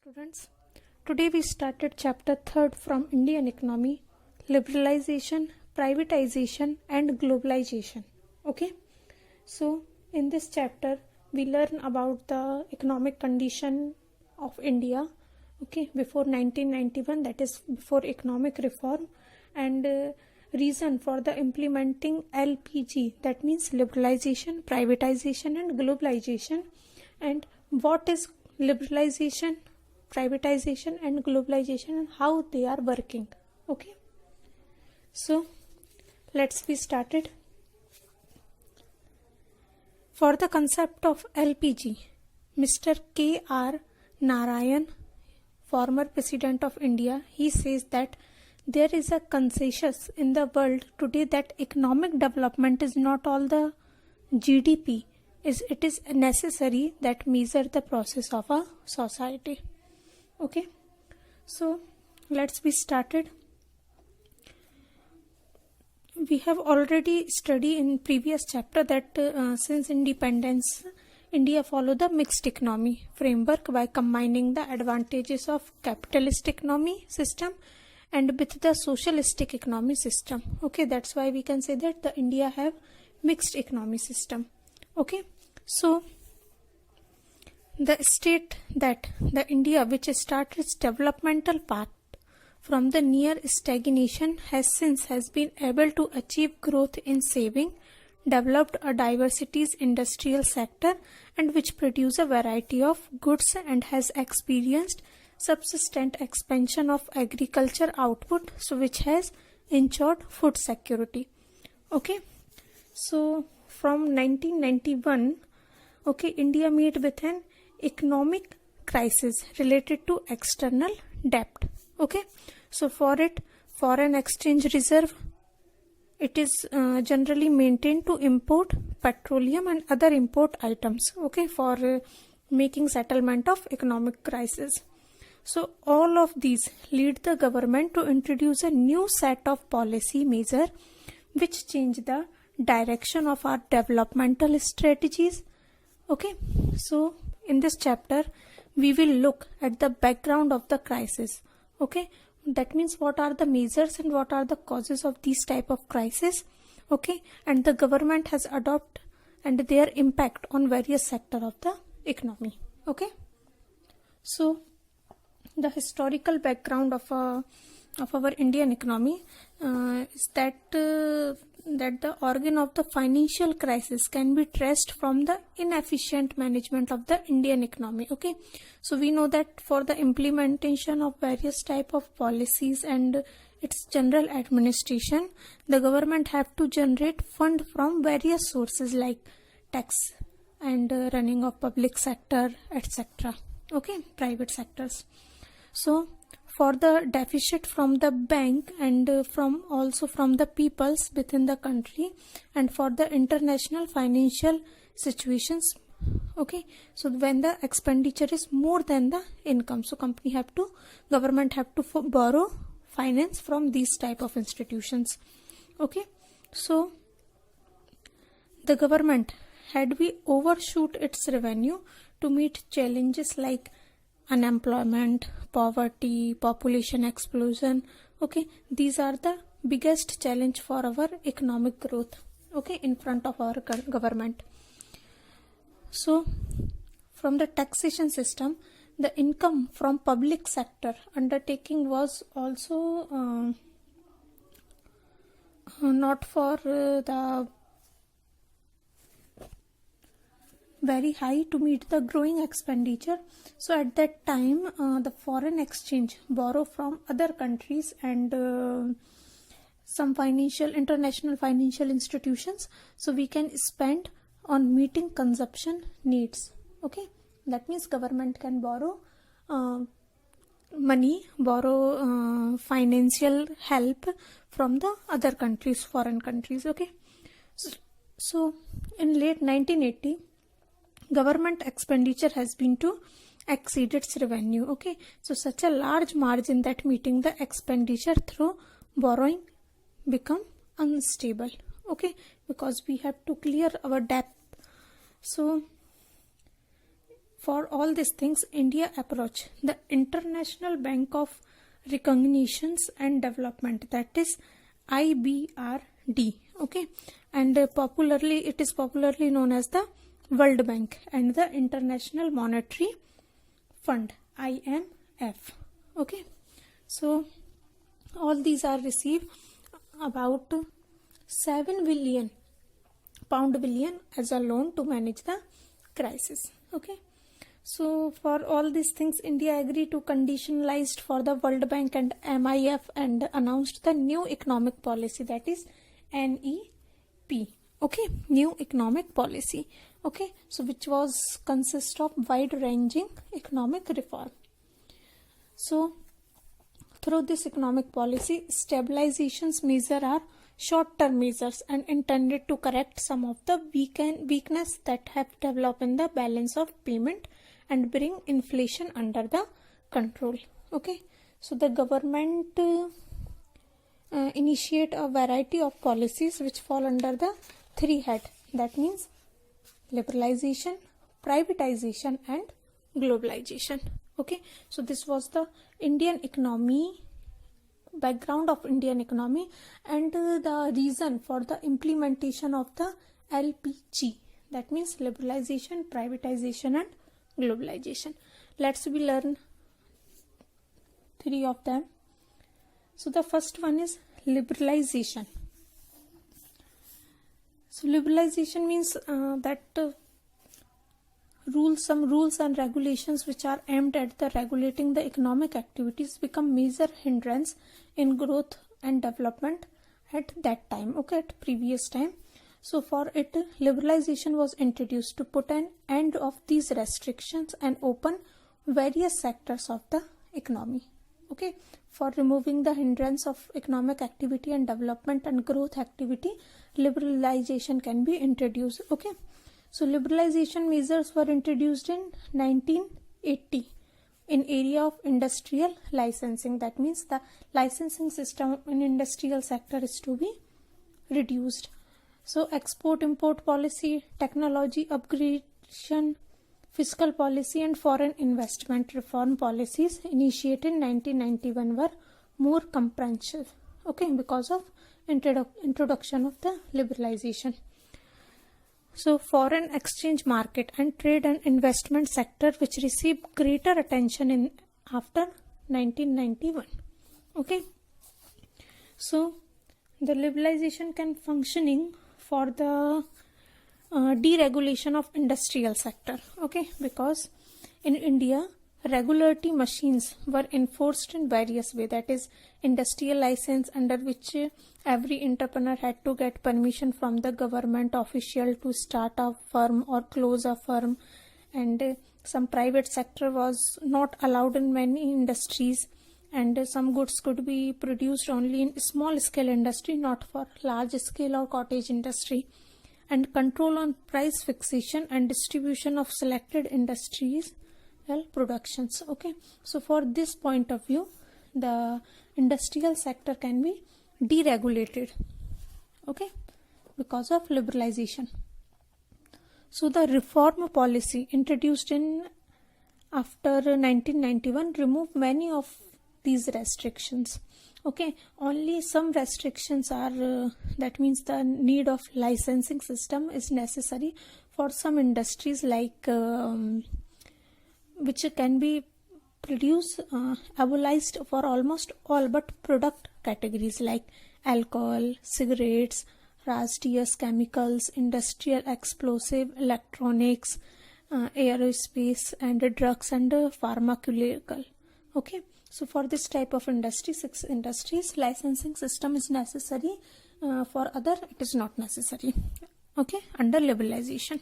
students. Today we started chapter 3rd from Indian economy, liberalization, privatization and globalization. Okay. So in this chapter we learn about the economic condition of India, okay, before 1991, that is before economic reform, and reason for the implementing LPG, that means liberalization, privatization and globalization, and what is liberalization, privatization and globalization and how they are working. Okay, so let's be started. For the concept of LPG, Mr. K.R. Narayan, former President of India, he says that there is a consensus in the world today that economic development is not all the GDP, it is necessary that measure the process of a society. Okay, so let's be started. We have already studied in previous chapter that since independence, India followed the mixed economy framework by combining the advantages of capitalist economy system and with the socialistic economy system. Okay, that's why we can say that the India have mixed economy system. Okay, so the state that the India which started its developmental path from the near stagnation has been able to achieve growth in saving, developed a diversities industrial sector and which produce a variety of goods and has experienced subsistent expansion of agriculture output, so which has ensured food security. Okay, so from 1991, okay, India met with an economic crisis related to external debt. Okay, so for it, foreign exchange reserve, it is generally maintained to import petroleum and other import items, okay, for making settlement of economic crisis. So all of these lead the government to introduce a new set of policy measure which change the direction of our developmental strategies. Okay, so in this chapter we will look at the background of the crisis. Okay, that means what are the measures and what are the causes of these type of crisis. Okay, and the government has adopted and their impact on various sector of the economy. Okay, so the historical background of our Indian economy is that the origin of the financial crisis can be traced from the inefficient management of the Indian economy. Okay, so we know that for the implementation of various type of policies and its general administration, the government have to generate fund from various sources like tax and running of public sector, etc. Okay, private sectors. So for the deficit from the bank and from also from the peoples within the country and for the international financial situations. Okay, so when the expenditure is more than the income, so government have to borrow finance from these type of institutions. Okay, so the government had we overshoot its revenue to meet challenges like unemployment, poverty, population explosion. Okay, these are the biggest challenge for our economic growth, okay, in front of our government. So from the taxation system, the income from public sector undertaking was also not for the very high to meet the growing expenditure. So at that time the foreign exchange borrow from other countries and some international financial institutions, so we can spend on meeting consumption needs. Okay, that means government can borrow financial help from the other countries, foreign countries. Okay, so in late 1980, government expenditure has been to exceed its revenue. Okay, so such a large margin that meeting the expenditure through borrowing become unstable. Okay, because we have to clear our debt. So for all these things, India approach the International Bank of Recognitions and Development, that is IBRD. Okay, and it is popularly known as the World Bank and the International Monetary Fund, IMF. Okay, so all these are received about 7 billion as a loan to manage the crisis. Okay, so for all these things, India agreed to conditionalized for the World Bank and MIF and announced the new economic policy, that is NEP. Okay, new economic policy. Okay, so which was consist of wide-ranging economic reform. So through this economic policy, stabilizations measures are short-term measures and intended to correct some of the weakness that have developed in the balance of payment and bring inflation under the control. Okay, so the government initiate a variety of policies which fall under the 3 head, that means liberalization, privatization and globalization. Okay, so this was the Indian economy, background of Indian economy, and the reason for the implementation of the LPG, that means liberalization, privatization and globalization. Let's learn 3 of them. So the first one is liberalization. So liberalization means that some rules and regulations which are aimed at the regulating the economic activities become major hindrance in growth and development at that time. Okay, at previous time. So for it, liberalization was introduced to put an end of these restrictions and open various sectors of the economy. Okay, for removing the hindrance of economic activity and development and growth activity, liberalization can be introduced. Okay, so liberalization measures were introduced in 1980 in area of industrial licensing. That means the licensing system in industrial sector is to be reduced. So export-import policy, technology upgradation, fiscal policy and foreign investment reform policies initiated in 1991 were more comprehensive. Okay, because of introduction of the liberalization. So foreign exchange market and trade and investment sector which received greater attention in after 1991. Okay, so the liberalization can functioning for the deregulation of industrial sector. Okay, because in India regulatory machines were enforced in various ways, that is industrial license under which every entrepreneur had to get permission from the government official to start a firm or close a firm, and some private sector was not allowed in many industries, and some goods could be produced only in small scale industry, not for large scale or cottage industry, and control on price fixation and distribution of selected industries productions. Okay, so for this point of view, the industrial sector can be deregulated. Okay, because of liberalization. So the reform policy introduced in after 1991 removed many of these restrictions. Okay, only some restrictions are that means the need of licensing system is necessary for some industries like which can be produced abolished for almost all but product categories like alcohol, cigarettes, hazardous chemicals, industrial explosive, electronics, aerospace and drugs and pharmaceutical. Okay, so for this type of industry, 6 industries, licensing system is necessary. For other it is not necessary. Okay, under liberalization.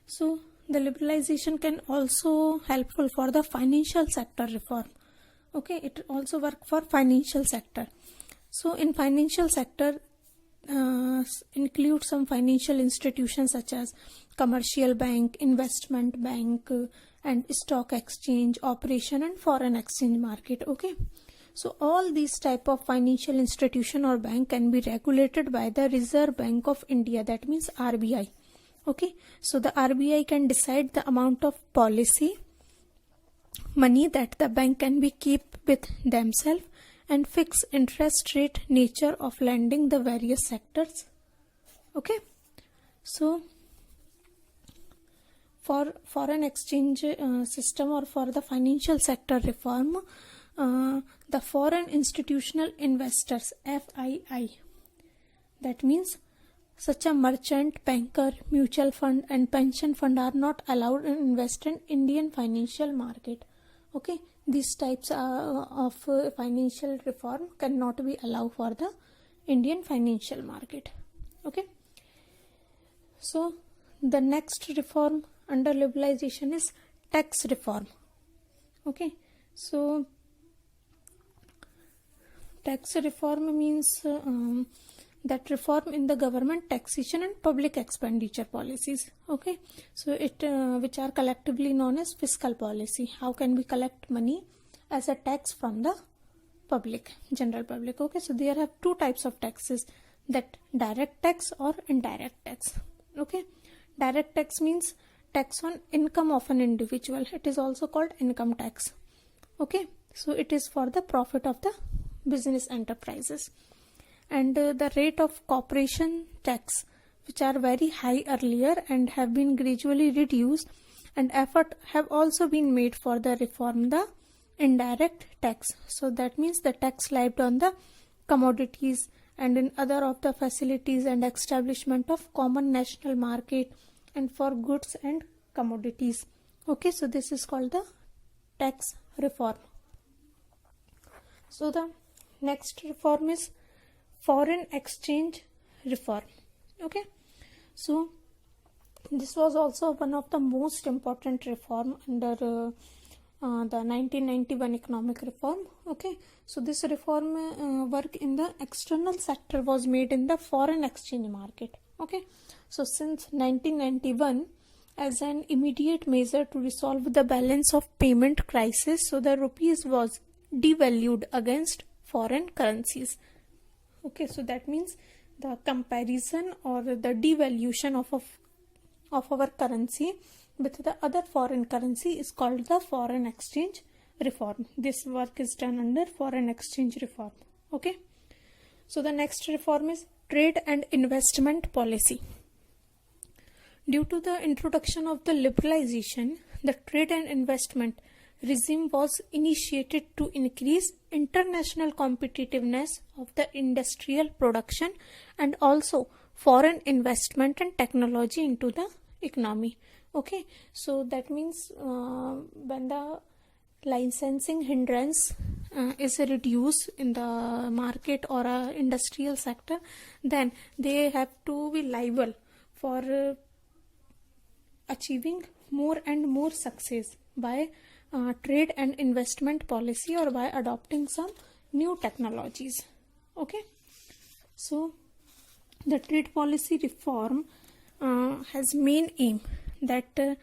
So the liberalization can also helpful for the financial sector reform. Okay, it also work for financial sector. So in financial sector include some financial institutions such as commercial bank, investment bank, and stock exchange, operation and foreign exchange market. Okay, so all these type of financial institution or bank can be regulated by the Reserve Bank of India, that means RBI. Okay, so the RBI can decide the amount of policy money that the bank can be keep with themselves and fix interest rate nature of lending the various sectors. Okay, so for foreign exchange system or for the financial sector reform, the foreign institutional investors FII, that means such a merchant, banker, mutual fund and pension fund are not allowed to invest in Indian financial market. Okay, these types of financial reform cannot be allowed for the Indian financial market. Okay, so the next reform under liberalization is tax reform. Okay, so tax reform means that reform in the government taxation and public expenditure policies. Okay, so it which are collectively known as fiscal policy. How can we collect money as a tax from the public, general public? Okay, so there have two types of taxes, that direct tax or indirect tax. Okay, direct tax means tax on income of an individual. It is also called income tax. Okay, so it is for the profit of the business enterprises. And the rate of corporation tax, which are very high earlier and have been gradually reduced, and effort have also been made for the reform the indirect tax. So that means the tax levied on the commodities and in other of the facilities and establishment of common national market and for goods and commodities. Okay, so this is called the tax reform. So the next reform is foreign exchange reform. Okay, so this was also one of the most important reform under the 1991 economic reform. Okay, so this reform work in the external sector was made in the foreign exchange market. Okay, so since 1991, as an immediate measure to resolve the balance of payment crisis, so the rupees was devalued against foreign currencies. Okay, so that means the comparison or the devaluation of our currency with the other foreign currency is called the foreign exchange reform. This work is done under foreign exchange reform. Okay, so the next reform is trade and investment policy. Due to the introduction of the liberalization, the trade and investment regime was initiated to increase international competitiveness of the industrial production and also foreign investment and technology into the economy. Okay, so that means when the licensing hindrance is reduced in the market or industrial sector, then they have to be liable for achieving more and more success by trade and investment policy or by adopting some new technologies. Okay, so the trade policy reform has main aim that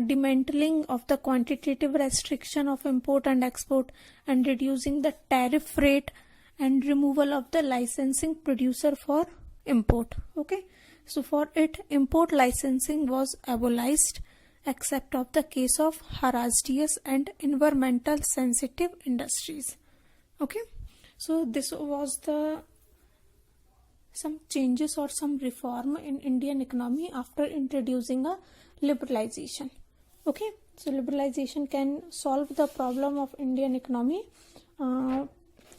dismantling of the quantitative restriction of import and export and reducing the tariff rate and removal of the licensing producer for import. Okay, so for it, import licensing was abolished except of the case of hazardous and environmental sensitive industries. Okay, so this was the some changes or some reform in Indian economy after introducing a liberalization. Okay, so liberalization can solve the problem of Indian economy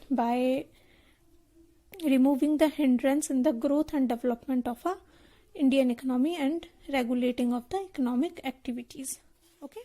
by removing the hindrance in the growth and development of a Indian economy and regulating of the economic activities. Okay.